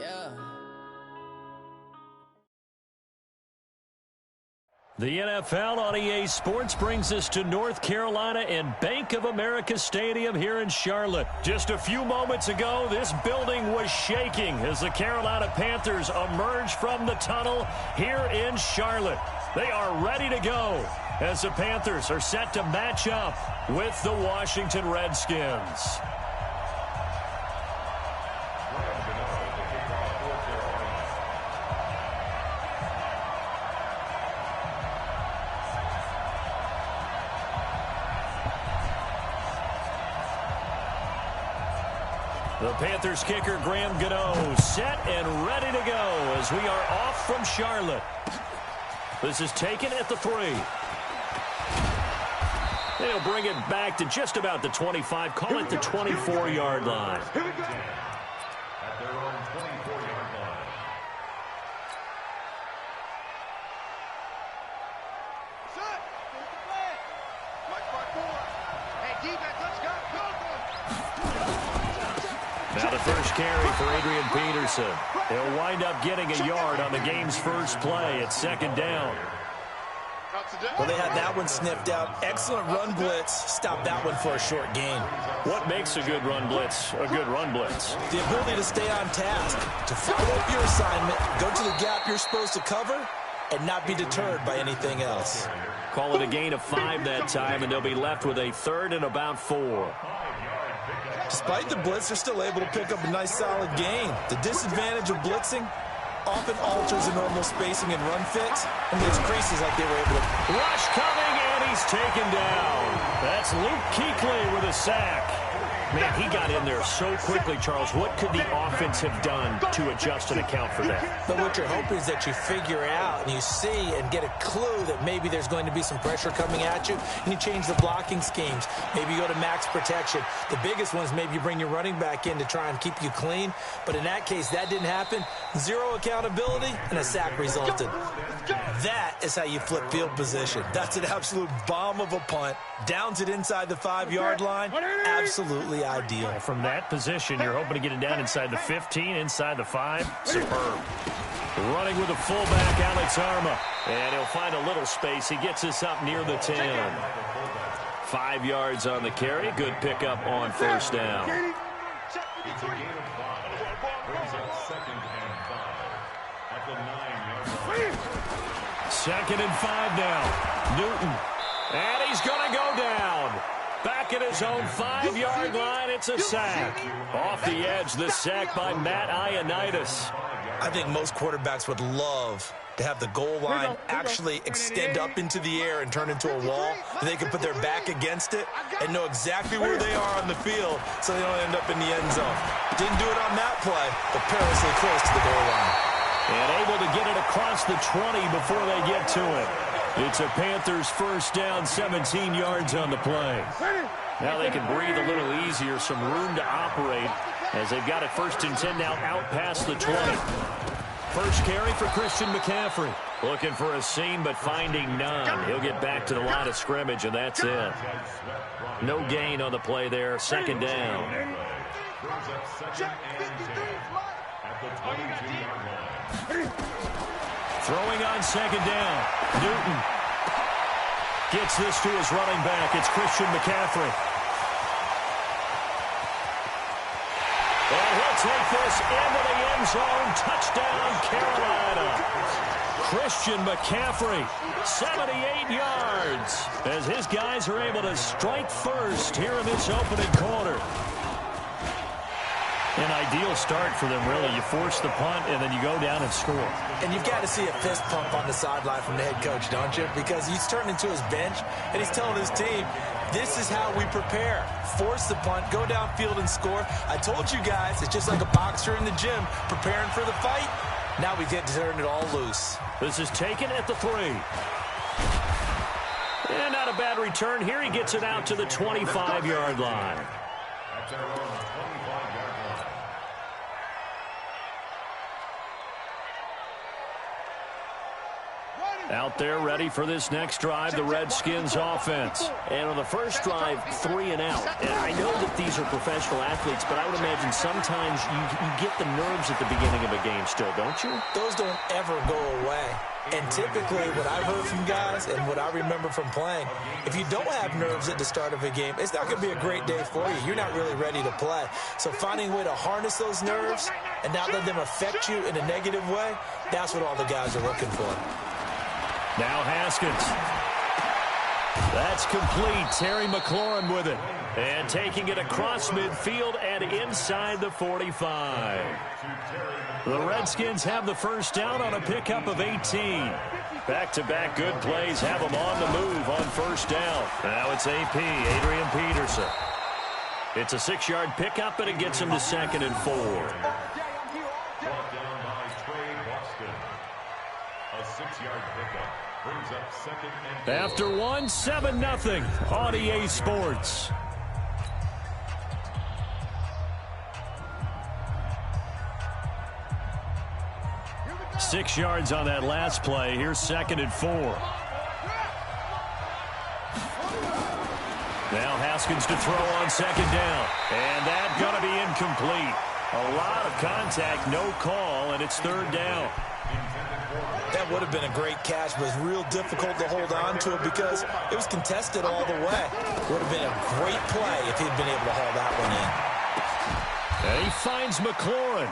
Yeah. The NFL on EA Sports brings us to North Carolina and Bank of America Stadium here in Charlotte. Just a few moments ago, this building was shaking as the Carolina Panthers emerged from the tunnel here in Charlotte. They are ready to go as the Panthers are set to match up with the Washington Redskins. The Panthers kicker, Graham Gano, set and ready to go as we are off from Charlotte. This is taken at the 3. They'll bring it back to just about the 25, call it the 24-yard line. Here we go. At their own 24-yard line. Set. Here's the play. Like front four. Hey, defense, let's go. Now the first carry for Adrian Peterson. He'll wind up getting a yard on the game's first play at second down. Well, they had that one sniffed out. Excellent run blitz. Stop that one for a short gain. What makes a good run blitz a good run blitz? The ability to stay on task, to follow up your assignment, go to the gap you're supposed to cover, and not be deterred by anything else. Call it a gain of 5 that time, and they'll be left with a 3rd and about 4. Despite the blitz, they're still able to pick up a nice solid gain. The disadvantage of blitzing often alters the normal spacing and run fits and makes creases like they were able to. Rush coming, and he's taken down. That's Luke Kuechly with a sack. Man, he got in there so quickly, Charles. What could the offense have done to adjust and account for that? But what you're hoping is that you figure out and you see and get a clue that maybe there's going to be some pressure coming at you, and you change the blocking schemes. Maybe you go to max protection. The biggest one is maybe you bring your running back in to try and keep you clean. But in that case, that didn't happen. 0 accountability, and a sack resulted. That is how you flip field position. That's an absolute bomb of a punt. Downs it inside the 5-yard line. Absolutely ideal. From that position, you're hoping to get it down inside the 15, inside the 5. Superb. Running with the fullback, Alex Arma. And he'll find a little space. He gets us up near the 10. 5 yards on the carry. Good pickup on first down. It's a gain of 5. Brings up 2nd and 5 at the 9-yard line. 2nd and 5 now. Newton. And he's going to go down. Back at his own 5-yard line, it's a sack. Off the edge, the sack by Matt Ioannidis. I think most quarterbacks would love to have the goal line actually extend up into the air and turn into a wall. They can put their back against it and know exactly where they are on the field so they don't end up in the end zone. Didn't do it on that play, but perilously close to the goal line. And able to get it across the 20 before they get to it. It's a Panthers first down, 17 yards on the play. Now they can breathe a little easier, some room to operate as they've got it 1st and 10 now out past the 20. First carry for Christian McCaffrey. Looking for a seam, but finding none. He'll get back to the line of scrimmage, and that's it. No gain on the play there, 2nd down. Brings up 2nd and 10 at the 22-yard line. Throwing on 2nd down. Newton gets this to his running back. It's Christian McCaffrey. And he'll take this into the end zone. Touchdown, Carolina. Christian McCaffrey, 78 yards, as his guys are able to strike first here in this opening quarter. An ideal start for them, really. You force the punt, and then you go down and score. And you've got to see a fist pump on the sideline from the head coach, don't you? Because he's turning to his bench, and he's telling his team, this is how we prepare. Force the punt, go downfield and score. I told you guys, it's just like a boxer in the gym preparing for the fight. Now we get to turn it all loose. This is taken at the 3. And not a bad return here. He gets it out to the 25-yard line. That's our own 25-yard line. Ready. Out there ready for this next drive, the Redskins offense. And on the first drive, 3 and out. And I know that these are professional athletes, but I would imagine sometimes you get the nerves at the beginning of a game still, don't you? Those don't ever go away. And typically what I've heard from guys and what I remember from playing, if you don't have nerves at the start of a game, it's not going to be a great day for you. You're not really ready to play. So finding a way to harness those nerves and not let them affect you in a negative way, that's what all the guys are looking for. Now Haskins. That's complete. Terry McLaurin with it. And taking it across midfield and inside the 45. The Redskins have the first down on a pickup of 18. Back-to-back good plays have them on the move on first down. Now it's AP, Adrian Peterson. It's a 6-yard pickup, and it gets him to 2nd and 4. Brought down by Trey Boston. A 6-yard pickup brings up 2nd and 4. After 1, 7-0 on EA Sports. 6 yards on that last play. Here's 2nd and 4. Now Haskins to throw on 2nd down. And that's going to be incomplete. A lot of contact, no call, and it's 3rd down. That would have been a great catch, but it was real difficult to hold on to it because it was contested all the way. Would have been a great play if he'd been able to haul that one in. And he finds McLaurin.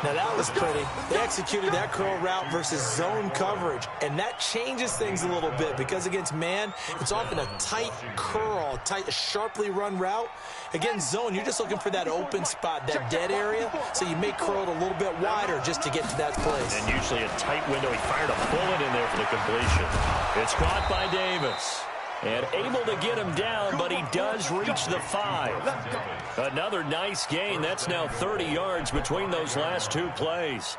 Now that was pretty. They executed that curl route versus zone coverage, and that changes things a little bit because against man, it's often a tight curl, a sharply run route. Against zone, you're just looking for that open spot, that dead area, so you may curl it a little bit wider just to get to that place. And usually a tight window. He fired a bullet in there for the completion. It's caught by Davis. And able to get him down, but he does reach the 5. Another nice gain. That's now 30 yards between those last 2 plays.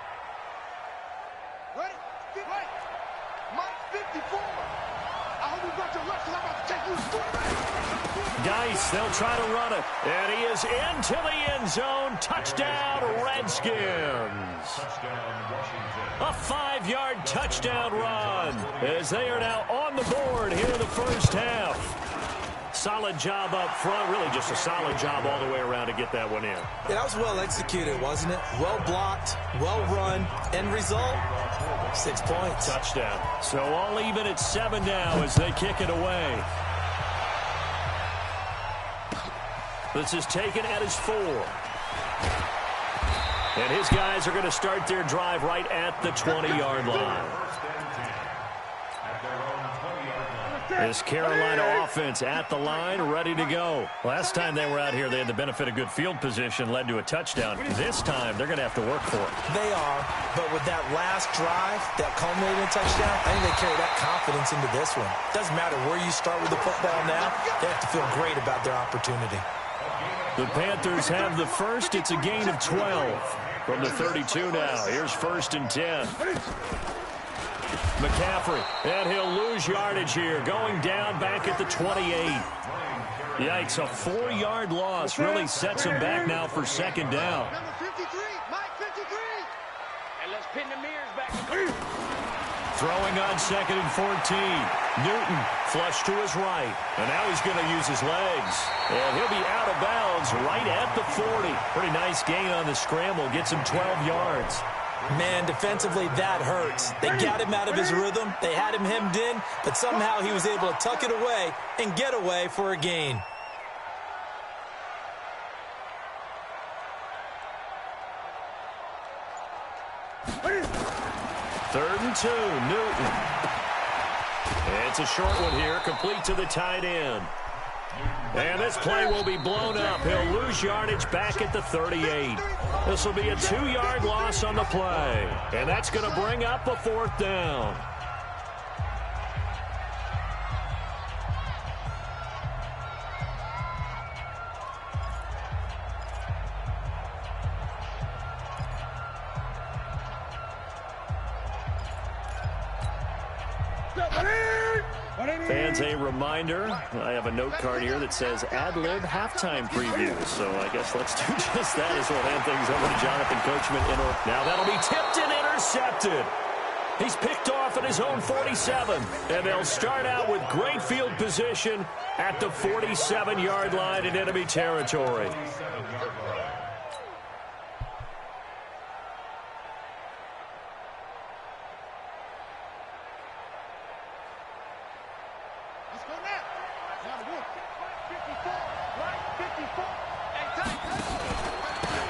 Ready? Get right. Mike 54. I hope you got your left, 'cause I'm about to take you straight. Dice, they'll try to run it. And he is into the end zone. Touchdown, Redskins. Touchdown, Washington. A 5-yard touchdown run as they are now on the board here in the first half. Solid job up front. Really just a solid job all the way around to get that one in. Yeah, that was well executed, wasn't it? Well blocked, well run. End result, 6 points. Touchdown. So all even at 7 now as they kick it away. This is taken at his 4. And his guys are going to start their drive right at the 20-yard line. This Carolina offense at the line, ready to go. Last time they were out here, they had the benefit of good field position, led to a touchdown. This time, they're going to have to work for it. They are, but with that last drive, that culminating touchdown, I think they carry that confidence into this one. Doesn't matter where you start with the football now, they have to feel great about their opportunity. The Panthers have the first. It's a gain of 12 from the 32 now. Here's 1st and 10. McCaffrey, and he'll lose yardage here, going down back at the 28. Yikes, a 4-yard loss really sets him back now for 2nd down. Number 53, Mike 53. And let's pin the mirrors back. Throwing on 2nd and 14. Newton flush to his right. And now he's going to use his legs. And he'll be out of bounds right at the 40. Pretty nice gain on the scramble. Gets him 12 yards. Man, defensively, that hurts. They got him out of his rhythm. They had him hemmed in, but somehow he was able to tuck it away and get away for a gain. Third and 2, Newton. It's a short one here, complete to the tight end. And this play will be blown up. He'll lose yardage back at the 38. This will be a 2-yard loss on the play. And that's going to bring up a 4th down. Fans, a reminder, I have a note card here that says ad-lib halftime preview. So I guess let's do just that as we'll hand things over to Jonathan Coachman. Now that'll be tipped and intercepted. He's picked off at his own 47. And they'll start out with great field position at the 47-yard line in enemy territory.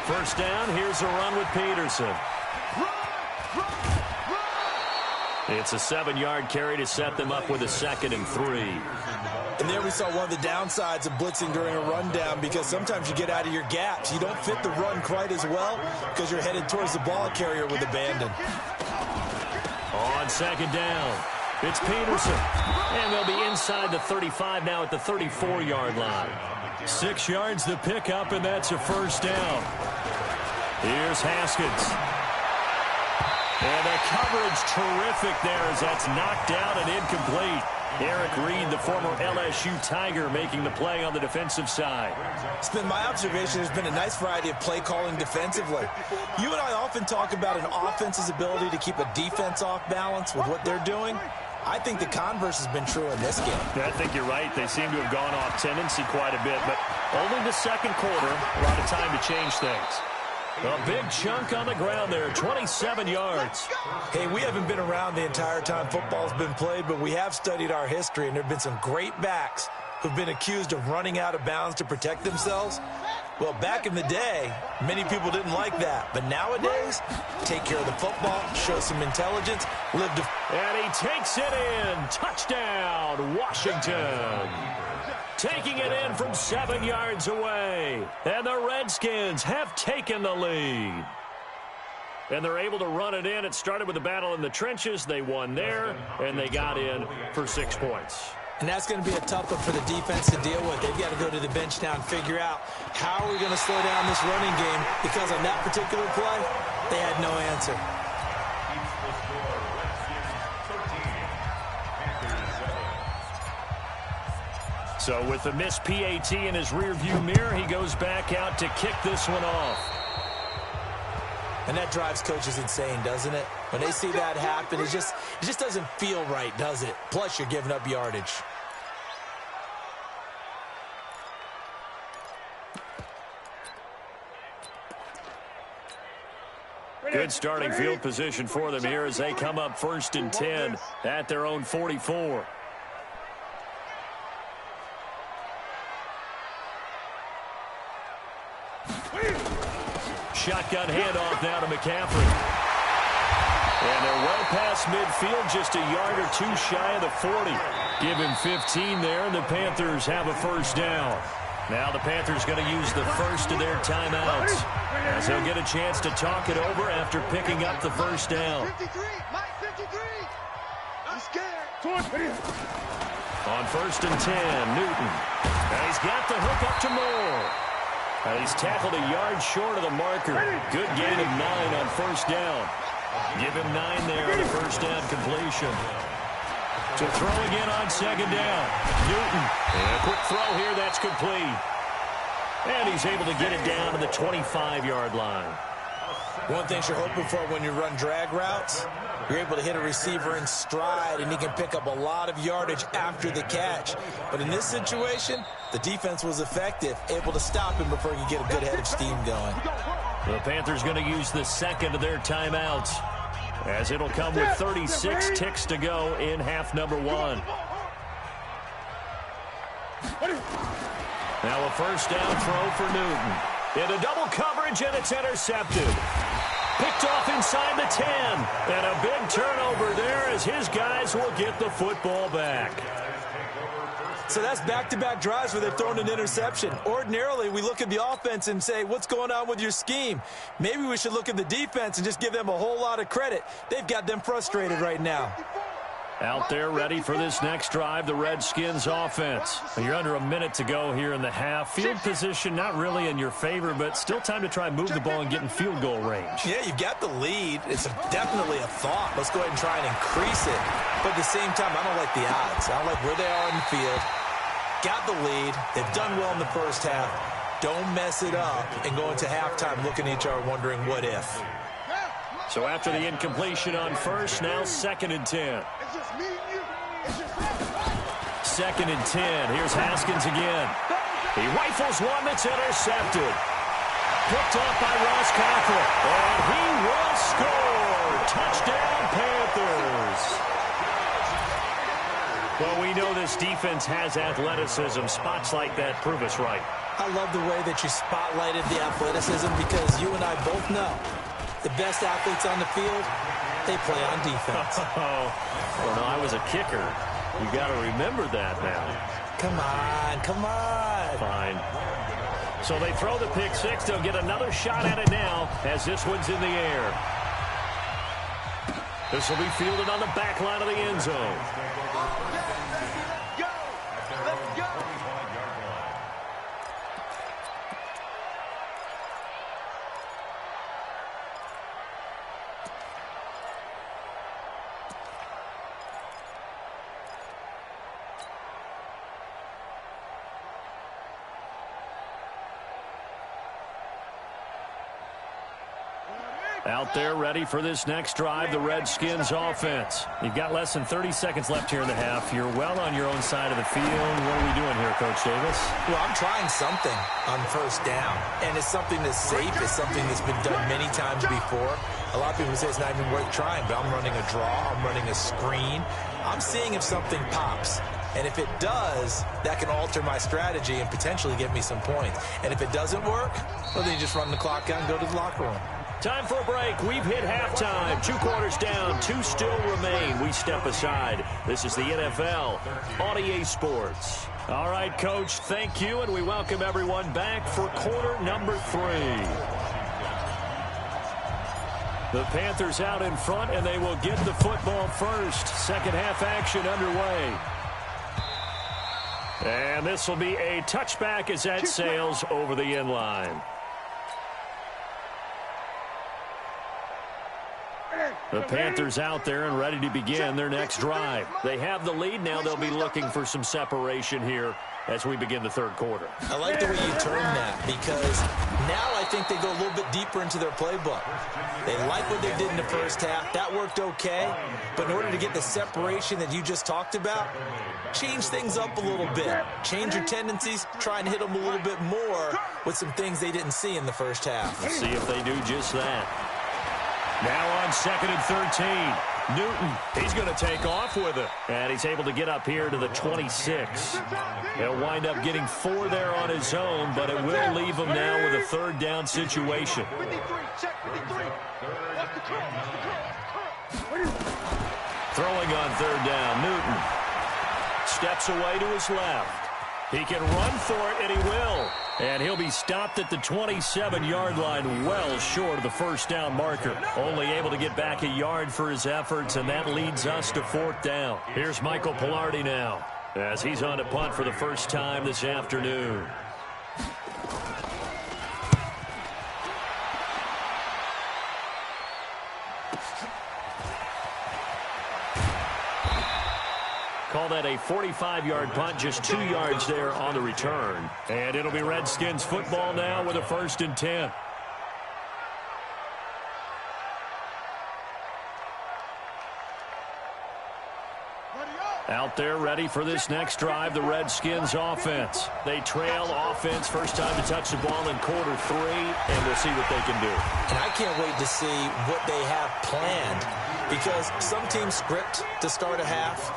First down, here's a run with Peterson. It's a 7-yard carry to set them up with a 2nd and 3. And there we saw one of the downsides of blitzing during a rundown, because sometimes you get out of your gaps. You don't fit the run quite as well because you're headed towards the ball carrier with abandon. On 2nd down, it's Peterson. And they'll be inside the 35 now at the 34-yard line. 6 yards the pickup, and that's a first down. Here's Haskins. And the coverage terrific there as that's knocked out and incomplete. Eric Reed, the former LSU Tiger, making the play on the defensive side. It's been my observation there's been a nice variety of play calling defensively. You and I often talk about an offense's ability to keep a defense off balance with what they're doing. I think the converse has been true in this game. I think you're right. They seem to have gone off tendency quite a bit, but only the second quarter, a lot of time to change things. A big chunk on the ground there, 27 yards. Hey, we haven't been around the entire time football's been played, but we have studied our history, and there have been some great backs who've been accused of running out of bounds to protect themselves. Well, back in the day, many people didn't like that. But nowadays, take care of the football, show some intelligence, live to... And he takes it in. Touchdown, Washington. Taking it in from 7 yards away. And the Redskins have taken the lead. And they're able to run it in. It started with a battle in the trenches. They won there, and they got in for 6 points. And that's going to be a tough one for the defense to deal with. They've got to go to the bench now and figure out how are we going to slow down this running game, because on that particular play, they had no answer. So with the missed PAT in his rearview mirror, he goes back out to kick this one off. And that drives coaches insane, doesn't it? When they see that happen, it just doesn't feel right, does it? Plus, you're giving up yardage. Good starting field position for them here as they come up 1st and 10 at their own 44. Shotgun handoff now to McCaffrey. And they're well past midfield, just a yard or two shy of the 40. Give him 15 there, and the Panthers have a first down. Now the Panthers going to use the first of their timeouts, as they'll get a chance to talk it over after picking up the first down. 53, Mike 53. I'm scared. On 1st and 10, Newton. And he's got the hook up to Moore. He's tackled a yard short of the marker. Good gain of 9 on first down. Give him 9 there on the first down completion. To throw again on 2nd down. Newton. And a quick throw here. That's complete. And he's able to get it down to the 25-yard line. One thing you're hoping for when you run drag routes, you're able to hit a receiver in stride, and he can pick up a lot of yardage after the catch. But in this situation, the defense was effective, able to stop him before he could get a good head of steam going. The Panthers going to use the second of their timeouts, as it'll come with 36 ticks to go in half number 1. Now a first down throw for Newton. Into double coverage, and it's intercepted. Picked off inside the 10. And a big turnover there as his guys will get the football back. So that's back-to-back drives where they're throwing an interception. Ordinarily, we look at the offense and say, what's going on with your scheme? Maybe we should look at the defense and just give them a whole lot of credit. They've got them frustrated right now. Out there ready for this next drive, the Redskins offense. You're under a minute to go here in the half. Field position not really in your favor, but still time to try and move the ball and get in field goal range. Yeah, you've got the lead. It's definitely a thought. Let's go ahead and try and increase it. But at the same time, I don't like the odds. I don't like where they are in the field. Got the lead. They've done well in the first half. Don't mess it up and go into halftime looking at each other wondering what if. So after the incompletion on first, now 2nd and 10. It's just me and you. It's just 2nd and 10. Here's Haskins again. He rifles one that's intercepted. Picked off by Ross Coughlin. And he will score. Touchdown, Panthers. Well, we know this defense has athleticism. Spots like that prove us right. I love the way that you spotlighted the athleticism because you and I both know the best athletes on the field, they play on defense. Well, no, I was a kicker. You got to remember that now. Come on, come on. Fine. So they throw the pick six. They'll get another shot at it now as this one's in the air. This will be fielded on the back line of the end zone. Out there ready for this next drive, the Redskins offense. You've got less than 30 seconds left here in the half. You're well on your own side of the field. What are we doing here, Coach Davis? Well, I'm trying something on first down, and it's something that's safe. It's something that's been done many times before. A lot of people say it's not even worth trying, but I'm running a draw. I'm running a screen. I'm seeing if something pops. And if it does, that can alter my strategy and potentially get me some points. And if it doesn't work, well, then you just run the clock out and go to the locker room. Time for a break. We've hit halftime. 2 quarters down. 2 still remain. We step aside. This is the NFL on EA Sports. All right, Coach, thank you, and we welcome everyone back for quarter number 3. The Panthers out in front, and they will get the football first. Second half action underway. And this will be a touchback as that sails over the end line. The Panthers out there and ready to begin their next drive. They have the lead. Now they'll be looking for some separation here as we begin the third quarter. I like the way you term that because now I think they go a little bit deeper into their playbook. They like what they did in the first half. That worked okay. But in order to get the separation that you just talked about, change things up a little bit. Change your tendencies. Try and hit them a little bit more with some things they didn't see in the first half. Let's see if they do just that. Now on 2nd and 13. Newton, he's going to take off with it. And he's able to get up here to the 26. He'll wind up getting 4 there on his own, but it will leave him now with a third down situation. Throwing on third down, Newton steps away to his left. He can run for it, and he will. And he'll be stopped at the 27-yard line, well short of the first down marker. Only able to get back a yard for his efforts, and that leads us to 4th down. Here's Michael Pilardi now as he's on to punt for the first time this afternoon. Call that a 45-yard punt, just 2 yards there on the return. And it'll be Redskins football now with a 1st and 10. Out there ready for this next drive, the Redskins offense. They trail offense, first time to touch the ball in quarter 3, and we'll see what they can do. And I can't wait to see what they have planned because some teams script to start a half.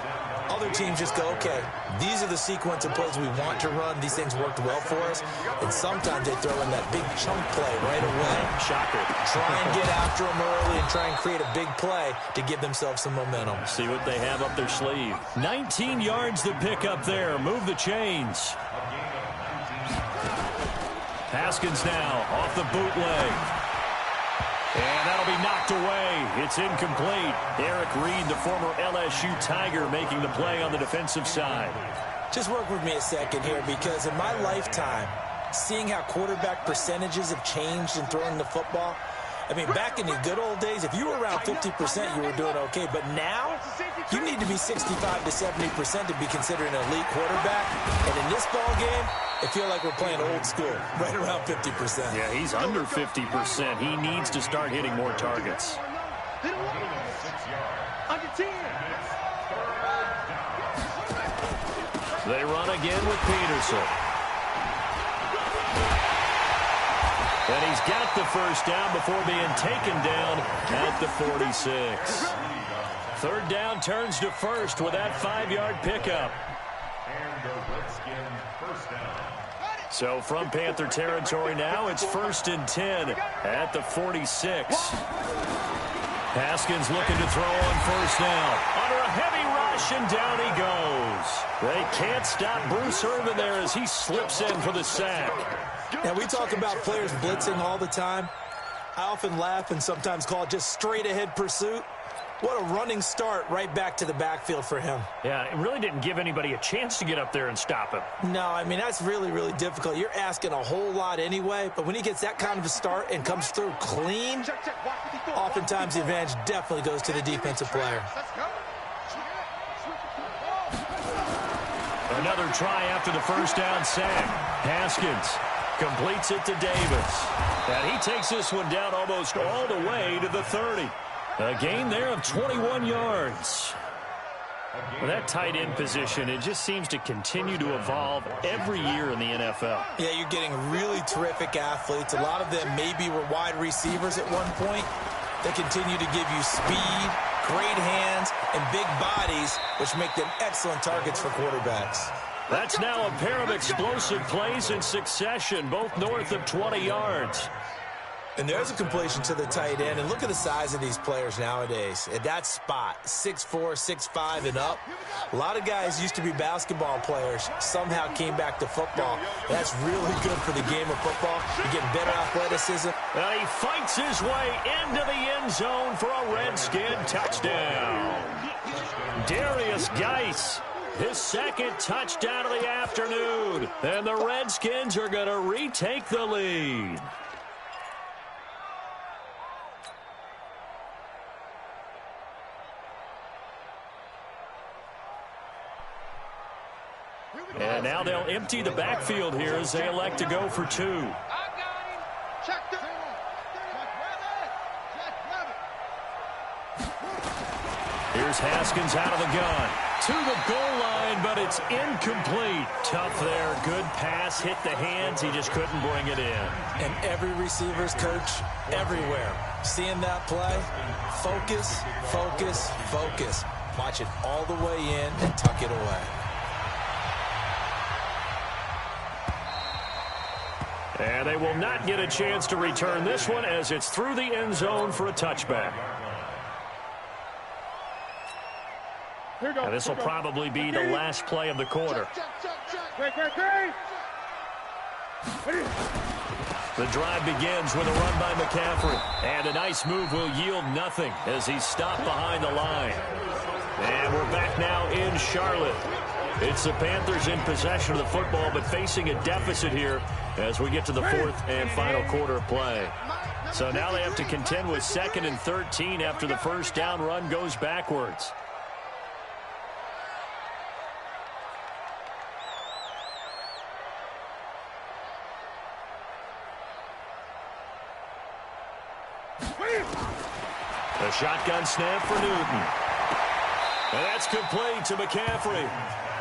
Other teams just go, okay, these are the sequence of plays we want to run. These things worked well for us. And sometimes they throw in that big chunk play right away. Shocker. Try and get after them early and try and create a big play to give themselves some momentum. See what they have up their sleeve. 19 yards to pick up there. Move the chains. Haskins now off the bootleg. And that'll be knocked away. It's incomplete. Eric Reed, the former LSU Tiger, making the play on the defensive side. Just work with me a second here because in my lifetime, seeing how quarterback percentages have changed in throwing the football, I mean, back in the good old days, if you were around 50%, you were doing okay. But now, you need to be 65 to 70% to be considered an elite quarterback. And in this ball game, I feel like we're playing old school, right around 50%. Yeah, he's under 50%. He needs to start hitting more targets. Hit him Gain of 6 yards. under 10. It's third down. They run again with Peterson. And he's got the first down before being taken down at the 46. Third down turns to first with that 5-yard pickup. And the Redskins first down. So from Panther territory now, it's 1st and 10 at the 46. Haskins looking to throw on first down. Under a heavy rush, and down he goes. They can't stop Bruce Irvin there as he slips in for the sack. Now, we talk about players blitzing all the time. I often laugh and sometimes call it just straight-ahead pursuit. What a running start right back to the backfield for him. Yeah, it really didn't give anybody a chance to get up there and stop him. No, I mean, that's really, really difficult. You're asking a whole lot anyway, but when he gets that kind of a start and comes through clean, oftentimes the advantage definitely goes to the defensive player. Another try after the first down sack. Haskins completes it to Davis. And he takes this one down almost all the way to the 30. A gain there of 21 yards. Well, that tight end position, it just seems to continue to evolve every year in the NFL. Yeah, you're getting really terrific athletes. A lot of them maybe were wide receivers at one point. They continue to give you speed, great hands, and big bodies, which make them excellent targets for quarterbacks. That's now a pair of explosive plays in succession, both north of 20 yards. And there's a completion to the tight end. And look at the size of these players nowadays. At that spot, 6'4", 6'5", and up. A lot of guys used to be basketball players, somehow came back to football. That's really good for the game of football. You're getting better athleticism. And he fights his way into the end zone for a Redskin touchdown. Darius Geis, his second touchdown of the afternoon. And the Redskins are going to retake the lead. And now they'll empty the backfield here as they elect to go for 2. I got him. Check them. Here's Haskins out of the gun. To the goal line, but it's incomplete. Tough there. Good pass. Hit the hands. He just couldn't bring it in. And every receiver's coach everywhere. Seeing that play, focus, focus, focus. Watch it all the way in and tuck it away. And they will not get a chance to return this one as it's through the end zone for a touchback. And this will probably be the last play of the quarter. The drive begins with a run by McCaffrey. And a nice move will yield nothing as he's stopped behind the line. And we're back now in Charlotte. It's the Panthers in possession of the football, but facing a deficit here as we get to the fourth and final quarter of play. So now they have to contend with 2nd and 13 after the first down run goes backwards. A shotgun snap for Newton. And that's complete to McCaffrey.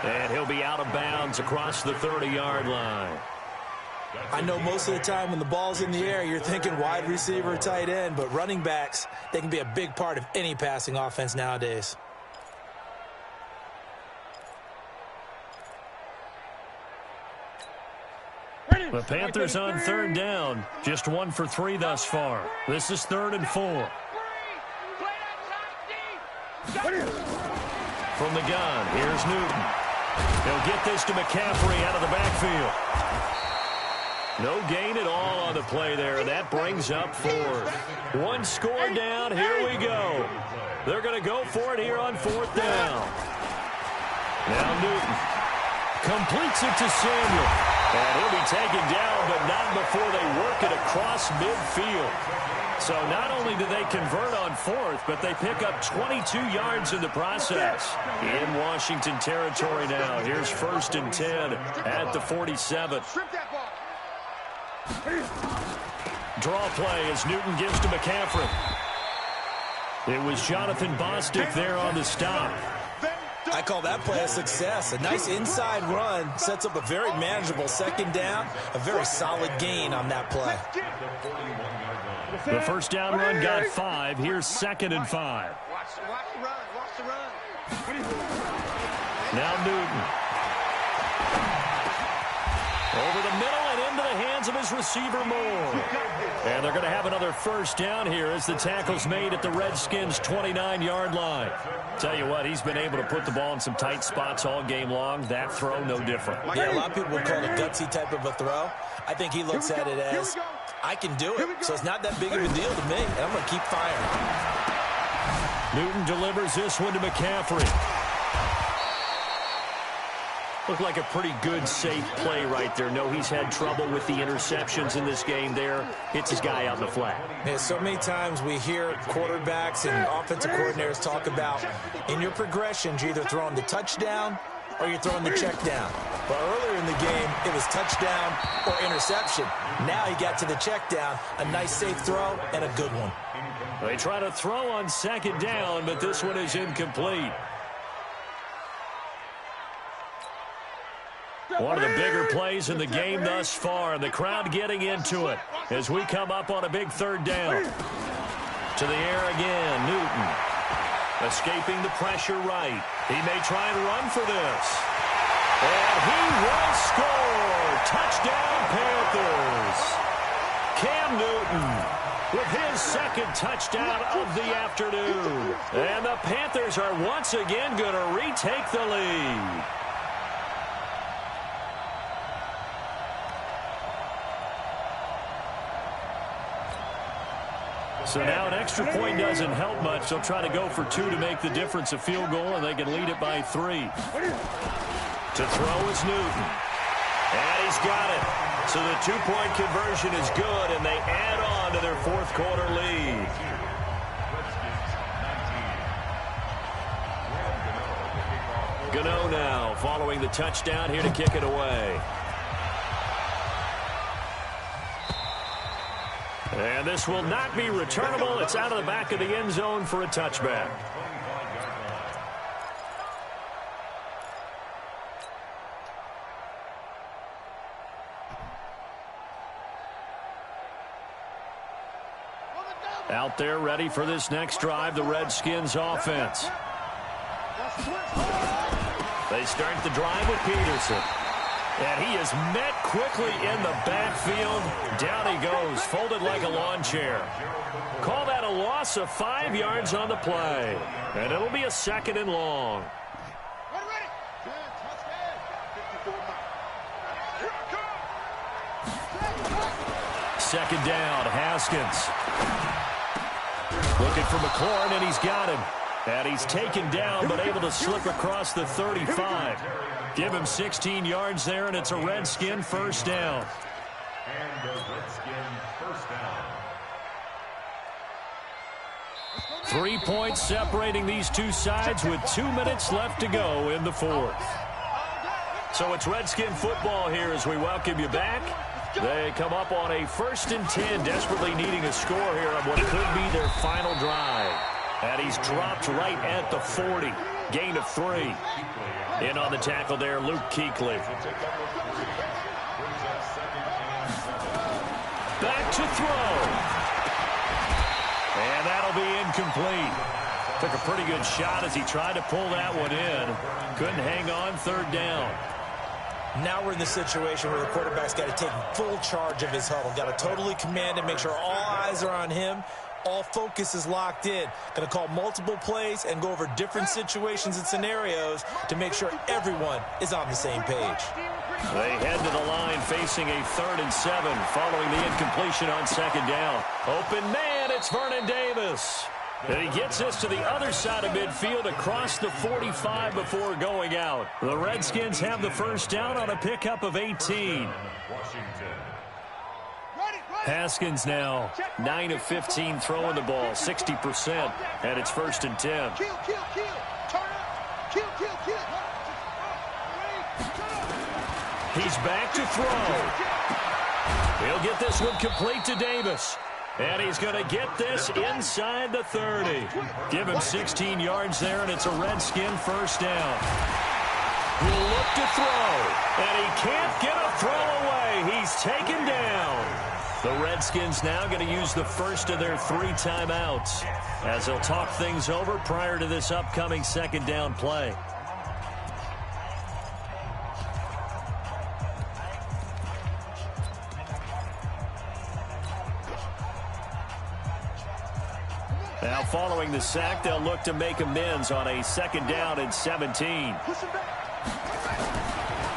And he'll be out of bounds across the 30-yard line. I know most of the time when the ball's in the air, you're thinking wide receiver, tight end, but running backs, they can be a big part of any passing offense nowadays. The Panthers on 3rd down, just 1 for 3 thus far. This is 3rd and 4. From the gun, here's Newton. He'll get this to McCaffrey out of the backfield. No gain at all on the play there. That brings up 4th. 1 score down. Here we go. They're going to go for it here on 4th down. Now Newton completes it to Samuel. And he'll be taken down, but not before they work it across midfield. So not only do they convert on 4th, but they pick up 22 yards in the process. In Washington territory now. Here's 1st and 10 at the 47. Draw play as Newton gives to McCaffrey. It was Jonathan Bostic there on the stop. I call that play a success. A nice inside run sets up a very manageable second down, a very solid gain on that play. The first down run got 5. Here's 2nd and 5. Watch the run. Watch the run. Now Newton. Over the middle and into the hands of his receiver, Moore. And they're going to have another first down here as the tackle's made at the Redskins' 29-yard line. Tell you what, he's been able to put the ball in some tight spots all game long. That throw, no different. Yeah, a lot of people would call it a gutsy type of a throw. I think he looks at it as, I can do it. So it's not that big of a deal to me, and I'm going to keep firing. Newton delivers this one to McCaffrey. Looked like a pretty good, safe play right there. No, he's had trouble with the interceptions in this game there. Hits his guy out in the flat. Yeah, so many times we hear quarterbacks and offensive coordinators talk about in your progressions, you're either throwing the touchdown or you're throwing the check down. But earlier in the game, it was touchdown or interception. Now he got to the check down, a nice safe throw and a good one. They try to throw on 2nd down, but this one is incomplete. One of the bigger plays in the game thus far, and the crowd getting into it as we come up on a big 3rd down. To the air again, Newton. Escaping the pressure right. He may try and run for this. And he will score! Touchdown, Panthers! Cam Newton with his 2nd touchdown of the afternoon. And the Panthers are once again going to retake the lead. So now an extra point doesn't help much. They'll try to go for 2 to make the difference a field goal, and they can lead it by 3. To throw is Newton. And he's got it. So the 2-point conversion is good, and they add on to their 4th quarter lead. Gano now following the touchdown here to kick it away. And this will not be returnable. It's out of the back of the end zone for a touchback. Out there ready for this next drive, the Redskins offense. They start the drive with Peterson. And he is met quickly in the backfield. Down he goes, folded like a lawn chair. Call that a loss of 5 yards on the play. And it'll be a 2nd and long. Second down, Haskins. Looking for McLaurin, and he's got him. And he's taken down, but able to slip across the 35. Give him 16 yards there, and it's a Redskin first down. And the Redskin first down. 3 points separating these two sides with 2 minutes left to go in the 4th. So it's Redskin football here as we welcome you back. They come up on a 1st and 10, desperately needing a score here on what could be their final drive. And he's dropped right at the 40. Gain of 3. In on the tackle there, Luke Kuechly. Back to throw. And that'll be incomplete. Took a pretty good shot as he tried to pull that one in. Couldn't hang on, 3rd down. Now we're in the situation where the quarterback's got to take full charge of his huddle. Got to totally command it, make sure all eyes are on him. All focus is locked in. Going to call multiple plays and go over different situations and scenarios to make sure everyone is on the same page. They head to the line facing a 3rd and 7 following the incompletion on 2nd down. Open man, it's Vernon Davis. And he gets this to the other side of midfield across the 45 before going out. The Redskins have the first down on a pickup of 18. Haskins now 9 of 15 throwing the ball, 60%, and it's 1st and 10. He's back to throw. He'll get this one complete to Davis. And he's going to get this inside the 30. Give him 16 yards there, and it's a Redskin first down. Will look to throw, and he can't get a throw away. He's taken down. The Redskins now going to use the first of their 3 timeouts as they'll talk things over prior to this upcoming second down play. Now following the sack, they'll look to make amends on a second down and 17.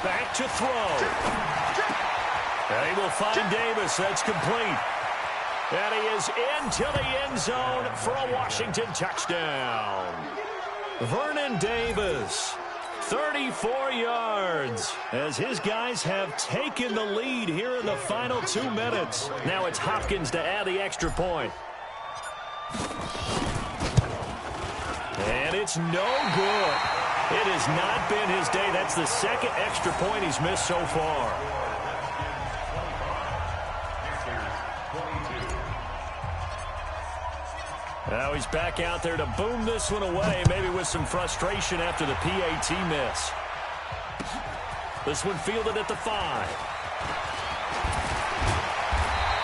Back to throw. They will find Davis. That's complete. And he is into the end zone for a Washington touchdown. Vernon Davis, 34 yards, as his guys have taken the lead here in the final 2 minutes. Now it's Hopkins to add the extra point. And it's no good. It has not been his day. That's the second extra point he's missed so far. Now he's back out there to boom this one away, maybe with some frustration after the PAT miss. This one fielded at the 5.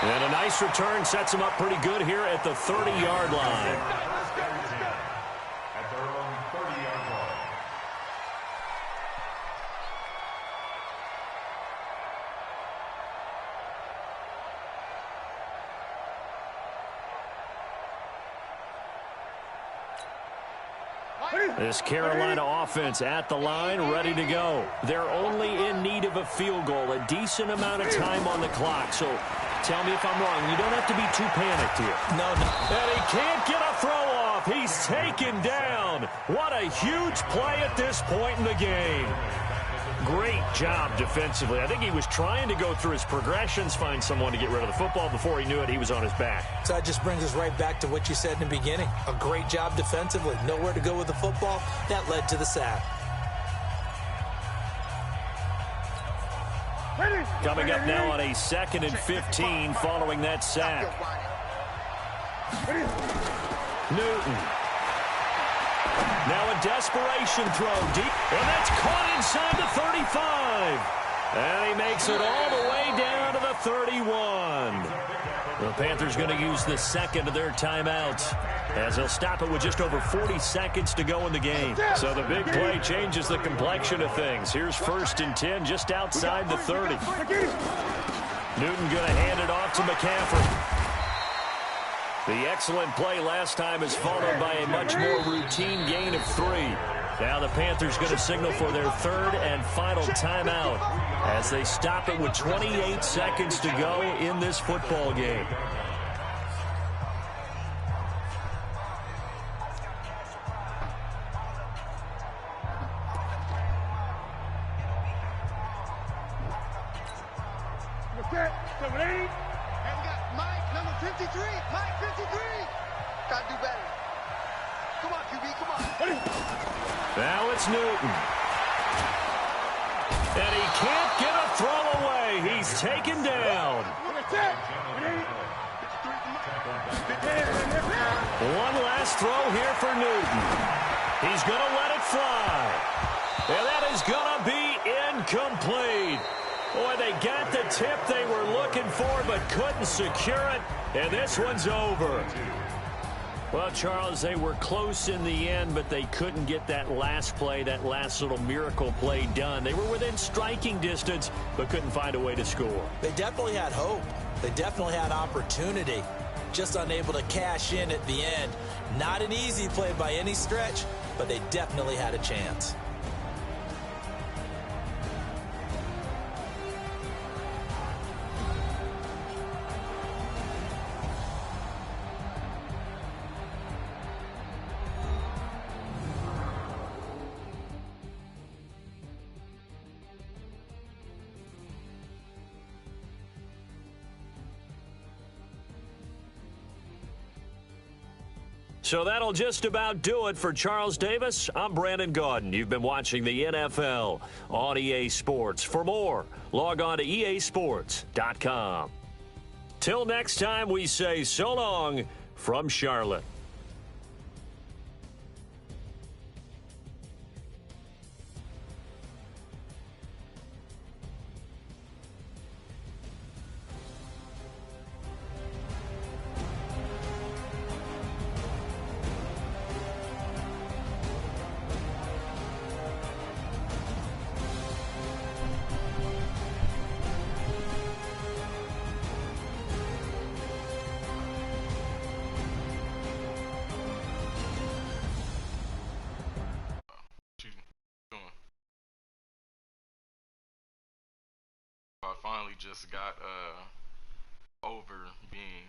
And a nice return sets him up pretty good here at the 30-yard line. At their own 30-yard line. This Carolina offense at the line, ready to go. They're only in need of a field goal, a decent amount of time on the clock. So tell me if I'm wrong. You don't have to be too panicked here. No. And he can't get a throw off. He's taken down. What a huge play at this point in the game. Great job defensively. I think he was trying to go through his progressions, find someone to get rid of the football. Before he knew it, he was on his back. So that just brings us right back to what you said in the beginning. A great job defensively. Nowhere to go with the football. That led to the sack. Coming up now on a 2nd and 15 following that sack. Newton. Now a desperation throw deep, and that's caught inside the 35. And he makes it all the way down to the 31. The Panthers going to use the second of their timeouts as they'll stop it with just over 40 seconds to go in the game. So the big play changes the complexion of things. Here's 1st and 10 just outside the 30. Newton going to hand it off to McCaffrey. The excellent play last time is followed by a much more routine gain of 3. Now the Panthers going to signal for their 3rd and final timeout as they stop it with 28 seconds to go in this football game. Now it's Newton. And he can't get a throw away. He's taken down. One last throw here for Newton. He's going to let it fly. And that is going to be incomplete. Boy, they got the tip they were looking for but couldn't secure it. And this one's over. Well, Charles, they were close in the end, but they couldn't get that last play, that last little miracle play done. They were within striking distance, but couldn't find a way to score. They definitely had hope. They definitely had opportunity. Just unable to cash in at the end. Not an easy play by any stretch, but they definitely had a chance. So that'll just about do it for Charles Davis. I'm Brandon Gaudin. You've been watching the NFL on EA Sports. For more, log on to easports.com. Till next time, we say so long from Charlotte. I finally just got over being